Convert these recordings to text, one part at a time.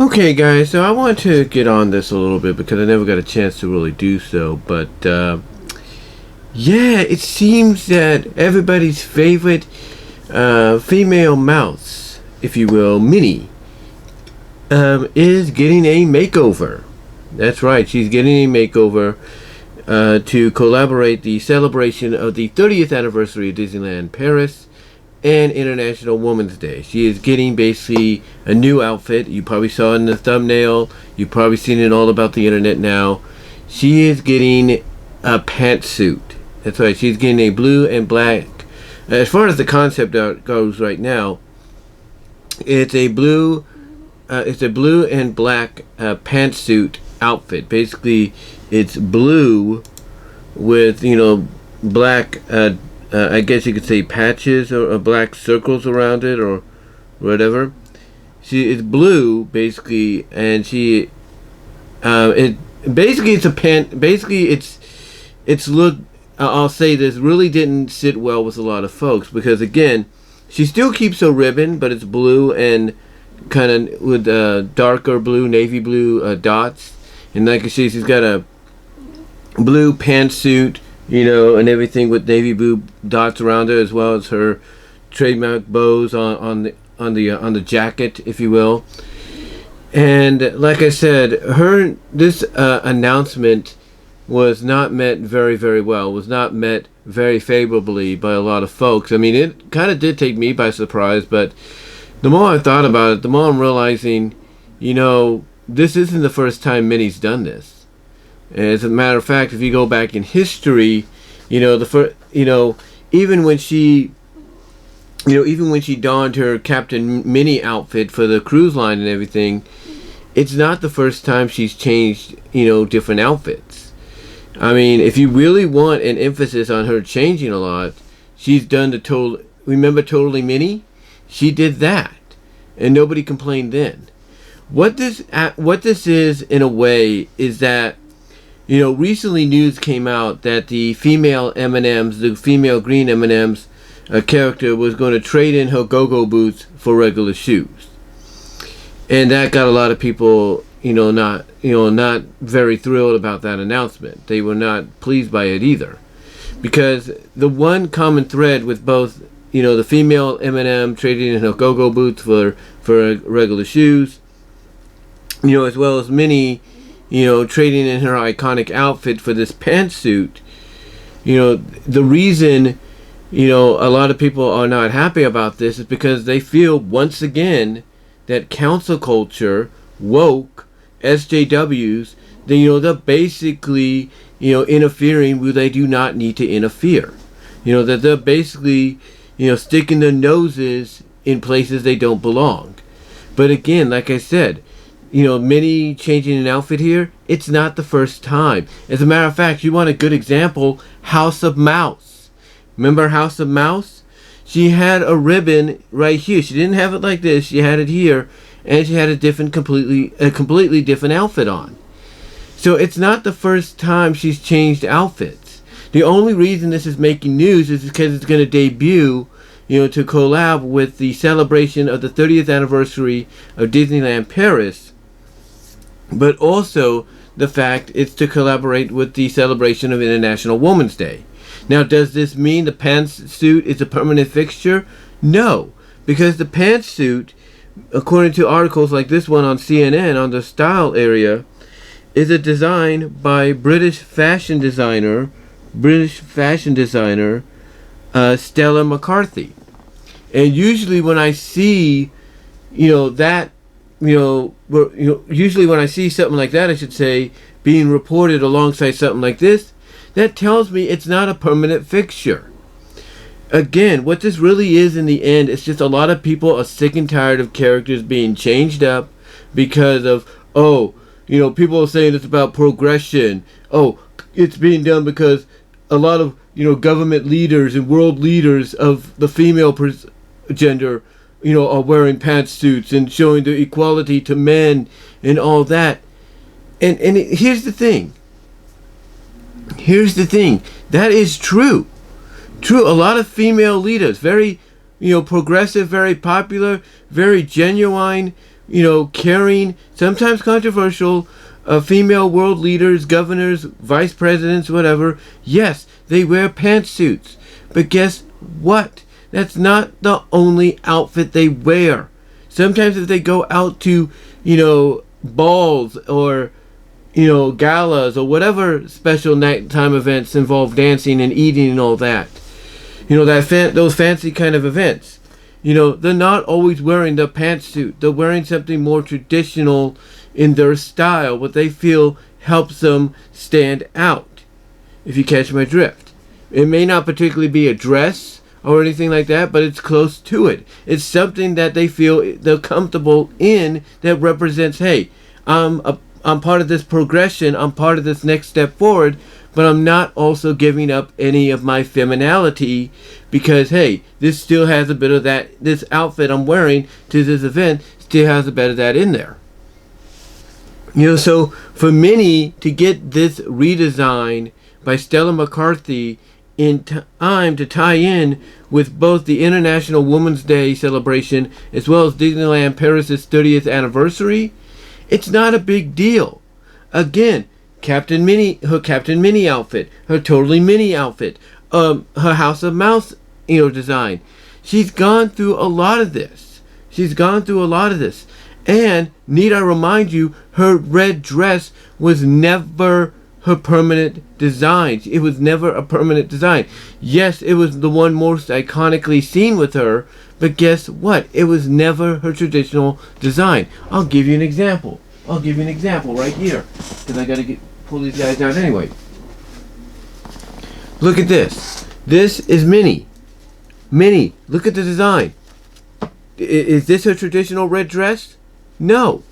Okay, guys, so I want to get on this a little bit because I never got a chance to really do so. But yeah, it seems that everybody's favorite female mouse, if you will, Minnie, is getting a makeover. That's right, she's getting a makeover to collaborate the celebration of the 30th anniversary of Disneyland Paris and International Women's Day. She is getting basically a new outfit. You probably saw it in the thumbnail. You've probably seen it all about the internet now. She is getting a pantsuit. That's right. She's getting a blue and black. As far as the concept art goes right now, it's a blue and black pantsuit outfit. Basically, it's blue with black. I guess you could say patches or black circles around it or whatever. She is blue basically, and she it basically it's a pant. Basically, it's look. I'll say this really didn't sit well with a lot of folks because again, she still keeps her ribbon, but it's blue and kind of with darker blue, navy blue dots, and like I say, she's got a blue pantsuit. And everything with navy blue dots around it, as well as her trademark bows on the jacket, if you will. And like I said, this announcement was not met very, very well. Was not met very favorably by a lot of folks. I mean, it kind of did take me by surprise, but the more I thought about it, the more I'm realizing, this isn't the first time Minnie's done this. As a matter of fact, if you go back in history, even when she donned her Captain Minnie outfit for the cruise line and everything, it's not the first time she's changed, different outfits. I mean, if you really want an emphasis on her changing a lot, she's done remember Totally Minnie? She did that, and nobody complained then. What this is, in a way, is that recently news came out that the female M&Ms, the female green M&Ms character was going to trade in her go-go boots for regular shoes. And that got a lot of people, not very thrilled about that announcement. They were not pleased by it either. Because the one common thread with both, the female M&M trading in her go-go boots for regular shoes, as well as Minnie, trading in her iconic outfit for this pantsuit. The reason, a lot of people are not happy about this is because they feel, once again, that council culture, woke, SJWs, they're basically, interfering where they do not need to interfere. That they're basically, sticking their noses in places they don't belong. But again, like I said, Minnie changing an outfit here, it's not the first time. As a matter of fact, you want a good example, House of Mouse. Remember House of Mouse? She had a ribbon right here. She didn't have it like this. She had it here, and she had a completely different outfit on. So it's not the first time she's changed outfits. The only reason this is making news is because it's going to debut, to collab with the celebration of the 30th anniversary of Disneyland Paris. But also the fact it's to collaborate with the celebration of International Women's Day. Now, does this mean the pantsuit is a permanent fixture? No, because the pantsuit, according to articles like this one on CNN on the style area, is a design by British fashion designer Stella McCarthy. And usually when I see, usually when I see something like that, I should say, being reported alongside something like this, that tells me it's not a permanent fixture. Again, what this really is in the end, it's just a lot of people are sick and tired of characters being changed up because of, people are saying it's about progression. It's being done because a lot of, government leaders and world leaders of the female gender, are wearing pantsuits and showing the equality to men and all that. And here's the thing. That is true. A lot of female leaders, very, progressive, very popular, very genuine, carrying, sometimes controversial, female world leaders, governors, vice presidents, whatever. Yes, they wear pantsuits. But guess what? That's not the only outfit they wear. Sometimes if they go out to, balls or, galas or whatever special nighttime events involve dancing and eating and all that. Those fancy kind of events. They're not always wearing the pantsuit. They're wearing something more traditional in their style, what they feel helps them stand out, if you catch my drift. It may not particularly be a dress or anything like that, but it's close to it. It's something that they feel they're comfortable in that represents, hey, I'm part of this progression, I'm part of this next step forward, but I'm not also giving up any of my femininity because, hey, this still has a bit of that, this outfit I'm wearing to this event still has a bit of that in there. So for Minnie to get this redesign by Stella McCarthy in time to tie in with both the International Women's Day celebration as well as Disneyland Paris' 30th anniversary, it's not a big deal. Again, her Captain Minnie outfit, her Totally Minnie outfit, her House of Mouse, design. She's gone through a lot of this. And, need I remind you, her red dress was never her permanent design. It was never a permanent design. Yes, it was the one most iconically seen with her, but guess what? It was never her traditional design. I'll give you an example. Right here, because I got to pull these guys out anyway. Look at this. This is Minnie. Minnie, look at the design. Is this her traditional red dress? No.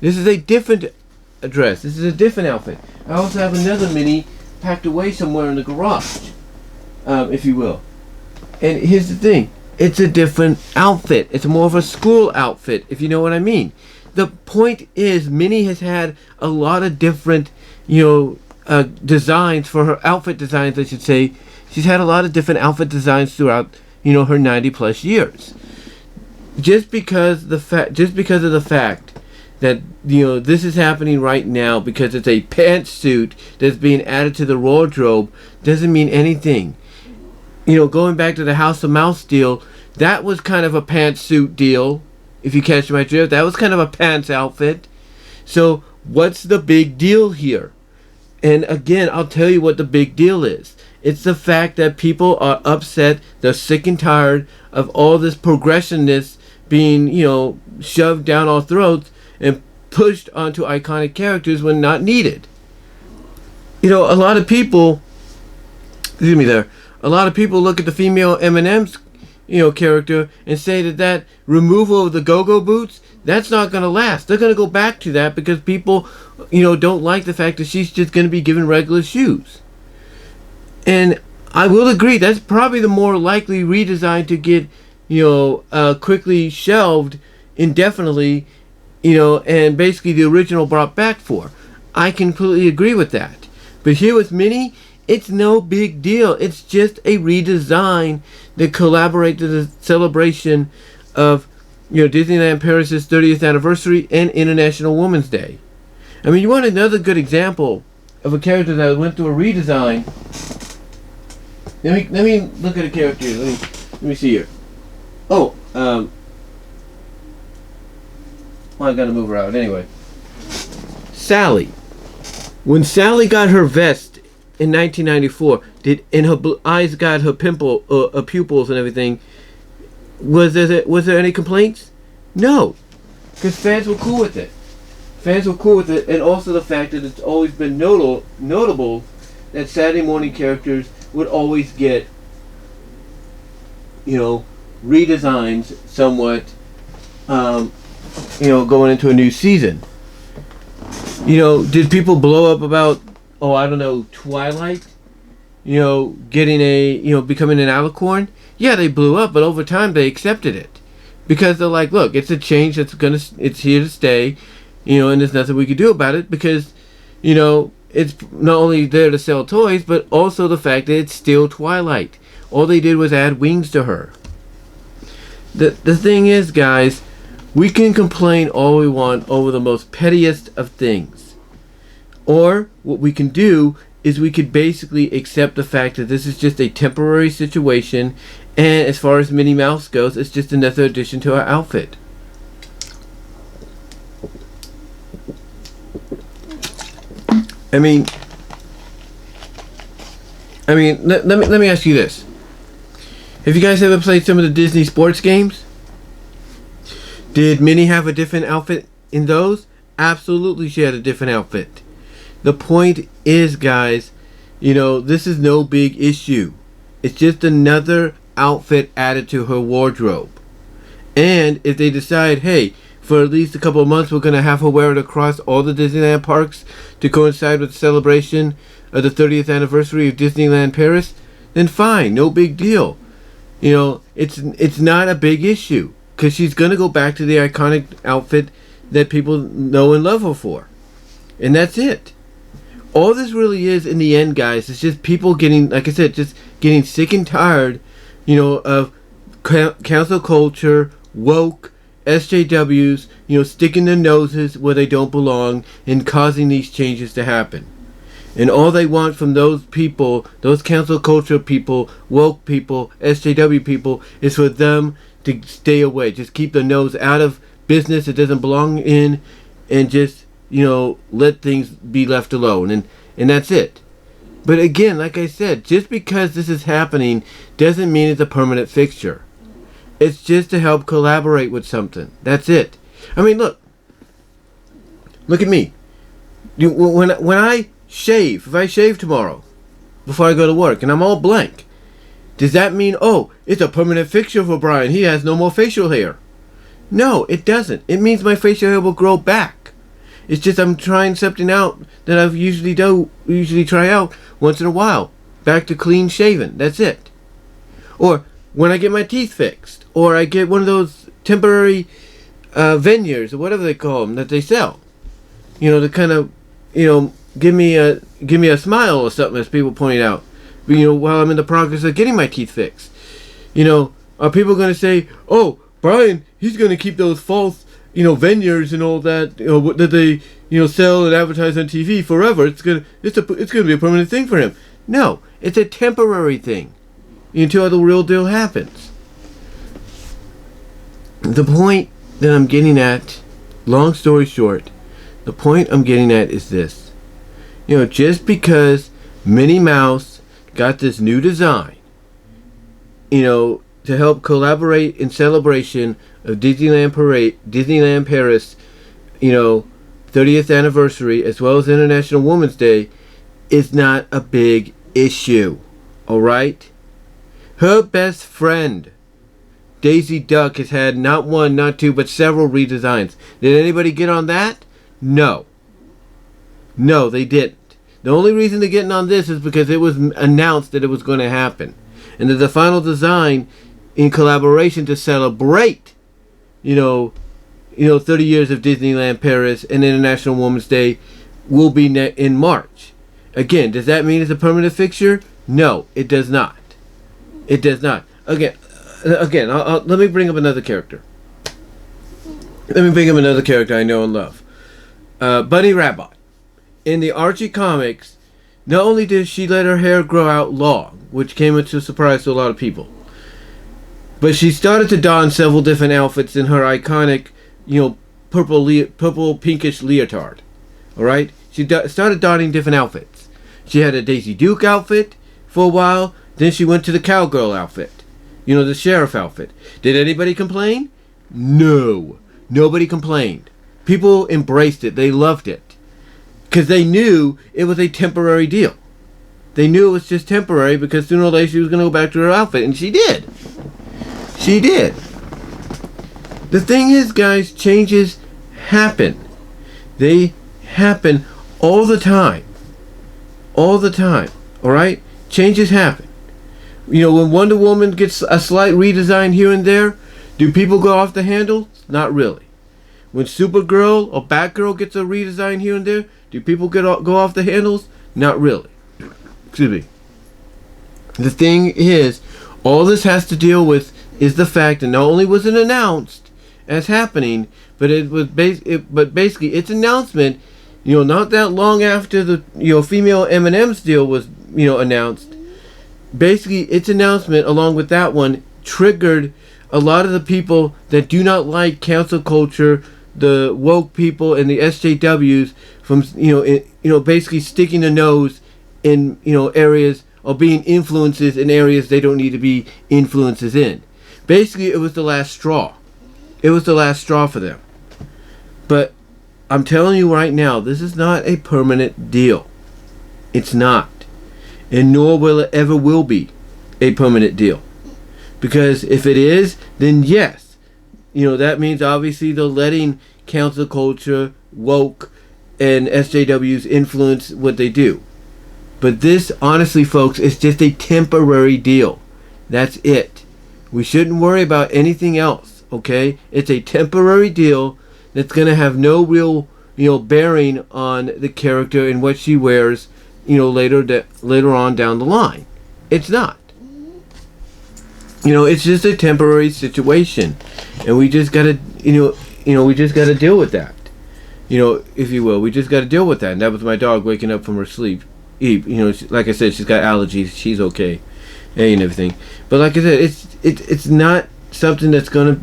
This is a different dress. This is a different outfit. I also have another Minnie packed away somewhere in the garage, if you will. And here's the thing. It's a different outfit. It's more of a school outfit, if you know what I mean. The point is, Minnie has had a lot of different, designs for her outfit designs, I should say. She's had a lot of different outfit designs throughout, her 90 plus years. Just because of the fact that this is happening right now because it's a pantsuit that's being added to the wardrobe doesn't mean anything. Going back to the House of Mouse deal, that was kind of a pantsuit deal. If you catch my drift, that was kind of a pants outfit. So what's the big deal here? And again, I'll tell you what the big deal is. It's the fact that people are upset. They're sick and tired of all this progressionness being, shoved down our throats and pushed onto iconic characters when not needed. A lot of people, a lot of people look at the female M&M's, character and say that removal of the go-go boots, that's not going to last. They're going to go back to that because people, don't like the fact that she's just going to be given regular shoes. And I will agree, that's probably the more likely redesign to get, quickly shelved indefinitely, and basically the original brought back for. I completely agree with that. But here with Minnie, it's no big deal. It's just a redesign that collaborates to the celebration of, Disneyland Paris' 30th anniversary and International Women's Day. I mean, you want another good example of a character that went through a redesign. Let me look at a character here. Let me see here. Oh, well, I gotta move her out anyway. Sally. When Sally got her vest in 1994, and her eyes got her pupils and everything, was there any complaints? No, because fans were cool with it. And also the fact that it's always been notable that Saturday morning characters would always get, redesigns somewhat, going into a new season. Did people blow up about, Twilight, getting becoming an alicorn? Yeah, they blew up, but over time they accepted it. Because they're like, look, it's a change it's here to stay, and there's nothing we could do about it because, it's not only there to sell toys, but also the fact that it's still Twilight. All they did was add wings to her. The thing is, guys, We can complain all we want over the most pettiest of things. Or what we can do is we could basically accept the fact that this is just a temporary situation, and as far as Minnie Mouse goes, it's just another addition to our outfit. I mean, let me ask you this. Have you guys ever played some of the Disney sports games? Did Minnie have a different outfit in those? Absolutely, she had a different outfit. The point is, guys, this is no big issue. It's just another outfit added to her wardrobe. And if they decide, hey, for at least a couple of months we're going to have her wear it across all the Disneyland parks to coincide with the celebration of the 30th anniversary of Disneyland Paris, then fine, no big deal. It's not a big issue, because she's going to go back to the iconic outfit that people know and love her for. And that's it. All this really is, in the end, guys, is just people getting, like I said, just getting sick and tired, of cancel culture, woke, SJWs, sticking their noses where they don't belong and causing these changes to happen. And all they want from those people, those cancel culture people, woke people, SJW people, is for them to stay away. Just keep their nose out of business it doesn't belong in, and just, let things be left alone. And that's it. But again, like I said, just because this is happening doesn't mean it's a permanent fixture. It's just to help collaborate with something. That's it. I mean, look at me. When I shave, if I shave tomorrow before I go to work and I'm all blank, does that mean, oh, it's a permanent fixture for Brian, he has no more facial hair? No, it doesn't. It means my facial hair will grow back. It's just I'm trying something out that I usually try out once in a while. Back to clean shaven. That's it. Or when I get my teeth fixed, or I get one of those temporary veneers or whatever they call them that they sell, to kind of, give me a smile or something, as people point out, while I'm in the progress of getting my teeth fixed. Are people going to say, oh, Brian, he's going to keep those false, veneers and all that, that they, sell and advertise on TV forever? It's going to be a permanent thing for him. No, it's a temporary thing until the real deal happens. The point that I'm getting at, long story short, the point I'm getting at is this. Just because Minnie Mouse got this new design, to help collaborate in celebration of Disneyland Paris, 30th anniversary, as well as International Women's Day, is not a big issue. Alright? Her best friend, Daisy Duck, has had not one, not two, but several redesigns. Did anybody get on that? No. No, they didn't. The only reason they're getting on this is because it was announced that it was going to happen. And that the final design, in collaboration to celebrate, 30 years of Disneyland Paris and International Women's Day, will be in March. Again, does that mean it's a permanent fixture? No, it does not. It does not. Again, let me bring up another character. Let me bring up another character I know and love. Bunny Rabbit. In the Archie comics, not only did she let her hair grow out long, which came as a surprise to a lot of people, but she started to don several different outfits in her iconic, purple pinkish leotard. Alright? She started donning different outfits. She had a Daisy Duke outfit for a while, then she went to the cowgirl outfit. The sheriff outfit. Did anybody complain? No. Nobody complained. People embraced it. They loved it. Because they knew it was a temporary deal. They knew it was just temporary because sooner or later she was going to go back to her outfit. And she did. She did. The thing is, guys, changes happen. They happen all the time. All the time. Alright? Changes happen. When Wonder Woman gets a slight redesign here and there, do people go off the handle? Not really. When Supergirl or Batgirl gets a redesign here and there, do people go off the handles? Not really. Excuse me. The thing is, all this has to deal with is the fact that not only was it announced, as happening, but it was basically its announcement, not that long after the female M&M's deal was announced. Basically, its announcement along with that one triggered a lot of the people that do not like cancel culture, the woke people and the SJWs from basically sticking the nose in areas or being influences in areas they don't need to be influences in. Basically, it was the last straw. It was the last straw for them. But I'm telling you right now, this is not a permanent deal. It's not. And nor will it ever will be a permanent deal. Because if it is, then yes. That means obviously they're letting cancel culture, woke, and SJWs influence what they do. But this, honestly, folks, is just a temporary deal. That's it. We shouldn't worry about anything else, okay? It's a temporary deal that's going to have no real, bearing on the character and what she wears, later on down the line. It's not. It's just a temporary situation, and we just gotta, we just gotta deal with that. If you will, we just gotta deal with that. And that was my dog waking up from her sleep. Like I said, she's got allergies. She's okay, and everything. But like I said, it's not something that's gonna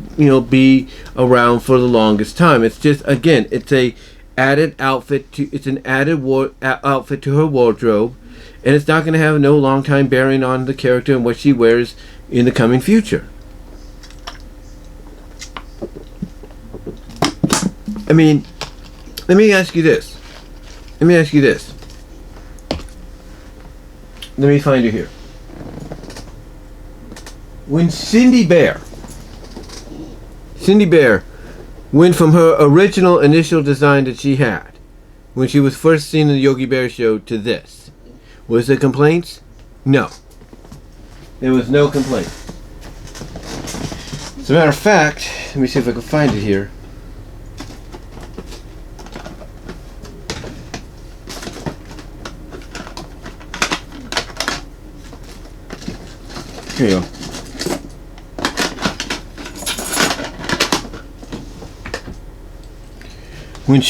be around for the longest time. It's just, again, it's a added outfit it's an added outfit to her wardrobe, and it's not gonna have no long time bearing on the character and what she wears in the coming future. I mean, let me ask you this. Let me find it here. When Cindy Bear went from her original initial design that she had when she was first seen in the Yogi Bear show to this, was there complaints? No. There was no complaint. As a matter of fact, let me see if I can find it here. Here you go. When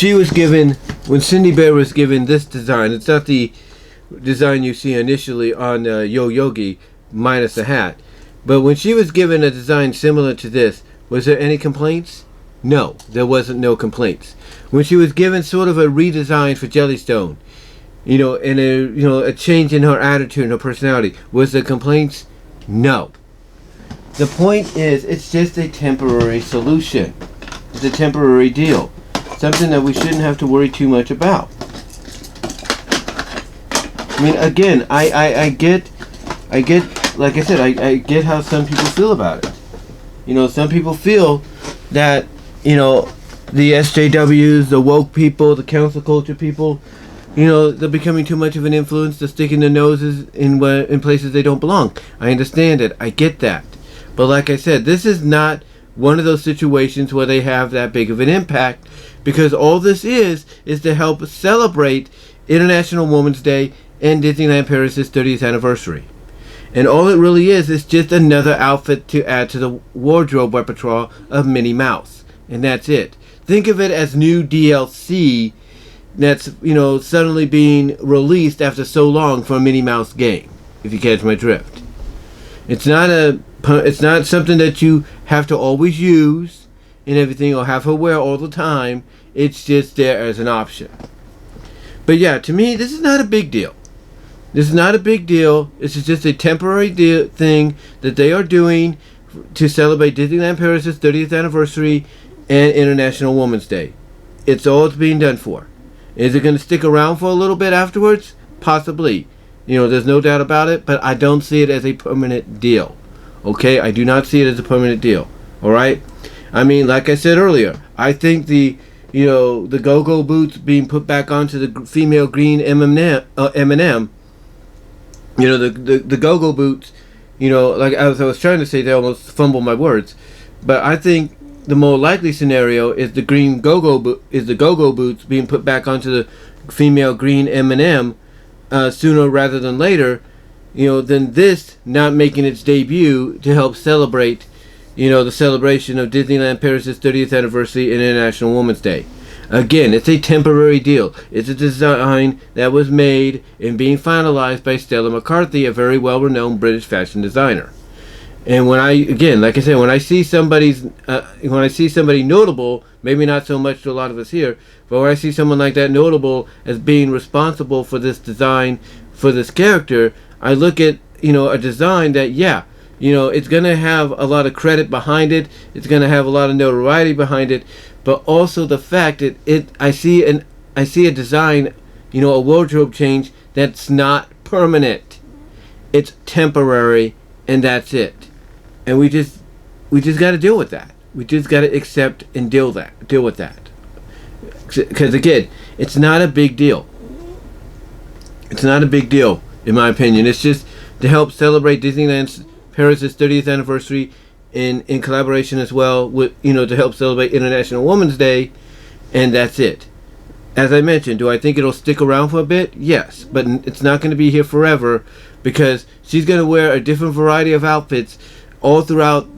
Cindy Bear was given this design, it's not the design you see initially on Yo Yogi, minus the hat. But when she was given a design similar to this, was there any complaints? No, there wasn't no complaints. When she was given sort of a redesign for Jellystone, and a change in her attitude and her personality, was there complaints? No. The point is, it's just a temporary solution. It's a temporary deal. Something that we shouldn't have to worry too much about. I mean, again, I get, like I said, I get how some people feel about it. Some people feel that, the SJWs, the woke people, the cancel culture people, they're becoming too much of an influence. They're sticking their noses in places they don't belong. I understand it. I get that. But like I said, this is not one of those situations where they have that big of an impact, because all this is to help celebrate International Women's Day and Disneyland Paris' 30th anniversary. And all it really is just another outfit to add to the wardrobe repertoire of Minnie Mouse. And that's it. Think of it as new DLC that's, suddenly being released after so long for a Minnie Mouse game, if you catch my drift. It's not something that you have to always use and everything, or have her wear all the time. It's just there as an option. But yeah, to me, this is not a big deal. This is not a big deal. This is just a temporary thing that they are doing to celebrate Disneyland Paris' 30th anniversary and International Women's Day. It's all it's being done for. Is it going to stick around for a little bit afterwards? Possibly. There's no doubt about it, but I don't see it as a permanent deal. Okay? I do not see it as a permanent deal. Alright? I mean, like I said earlier, I think the go-go boots being put back onto the female green M&M, the go-go boots, like as I was trying to say, they almost fumble my words. But I think the more likely scenario is the go-go boots being put back onto the female green M&M sooner rather than later, than this not making its debut to help celebrate, the celebration of Disneyland Paris' 30th anniversary and International Women's Day. Again, it's a temporary deal. It's a design that was made and being finalized by Stella McCarthy, a very well-renowned British fashion designer. And when like I said, when I see somebody notable, maybe not so much to a lot of us here, but when I see someone like that notable as being responsible for this design, for this character, I look at, a design that, it's going to have a lot of credit behind it. It's going to have a lot of notoriety behind it, but also the fact that I see a design, a wardrobe change that's not permanent. It's temporary, and that's it. And we just got to deal with that. We just got to accept and deal with that. Because again, it's not a big deal. It's not a big deal, in my opinion. It's just to help celebrate Disneyland Paris' 30th anniversary, in collaboration as well with, to help celebrate International Women's Day, and that's it. As I mentioned, do I think it'll stick around for a bit? Yes, but it's not going to be here forever, because she's going to wear a different variety of outfits all throughout,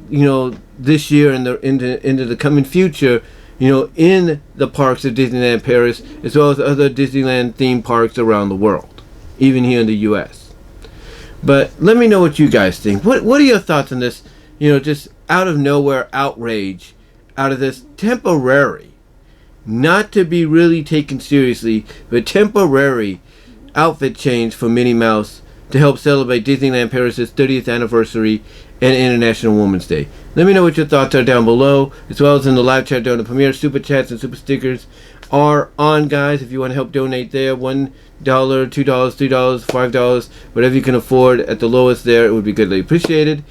this year and into the coming future, in the parks of Disneyland Paris, as well as other Disneyland theme parks around the world, even here in the U.S. But let me know what you guys think. What are your thoughts on this, just out of nowhere outrage, out of this temporary, not to be really taken seriously, but temporary outfit change for Minnie Mouse to help celebrate Disneyland Paris' 30th anniversary and International Women's Day. Let me know what your thoughts are down below, as well as in the live chat during the premiere. Super chats and super stickers are on, guys. If you want to help donate there, $1, $2, $3, $5, whatever you can afford at the lowest there, it would be greatly appreciated.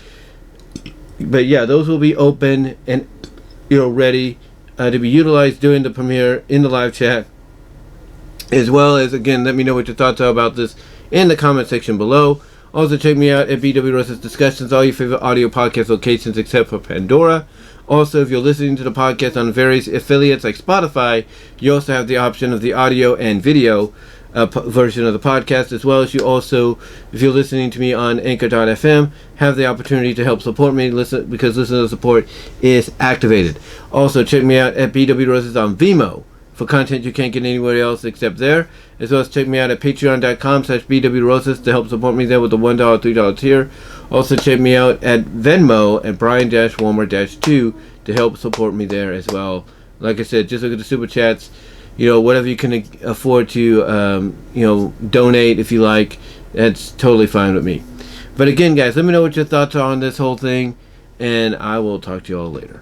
But yeah, those will be open and ready to be utilized during the premiere in the live chat, as well as, again, let me know what your thoughts are about this in the comment section below. Also, check me out at BW Rosa's Discussions, all your favorite audio podcast locations except for Pandora. Also, if you're listening to the podcast on various affiliates like Spotify, you also have the option of the audio and video version of the podcast, as well as you also, if you're listening to me on Anchor.fm, have the opportunity to help support me, because listener support is activated. Also, check me out at BW Roses on VENMO for content you can't get anywhere else except there, as well as check me out at patreon.com/bwroses to help support me there with the $1, $3 tier. Also check me out at Venmo at Brian-Warmer-2 to help support me there as well. Like I said, just look at the super chats, whatever you can afford to, donate if you like, that's totally fine with me. But again, guys, let me know what your thoughts are on this whole thing, and I will talk to you all later.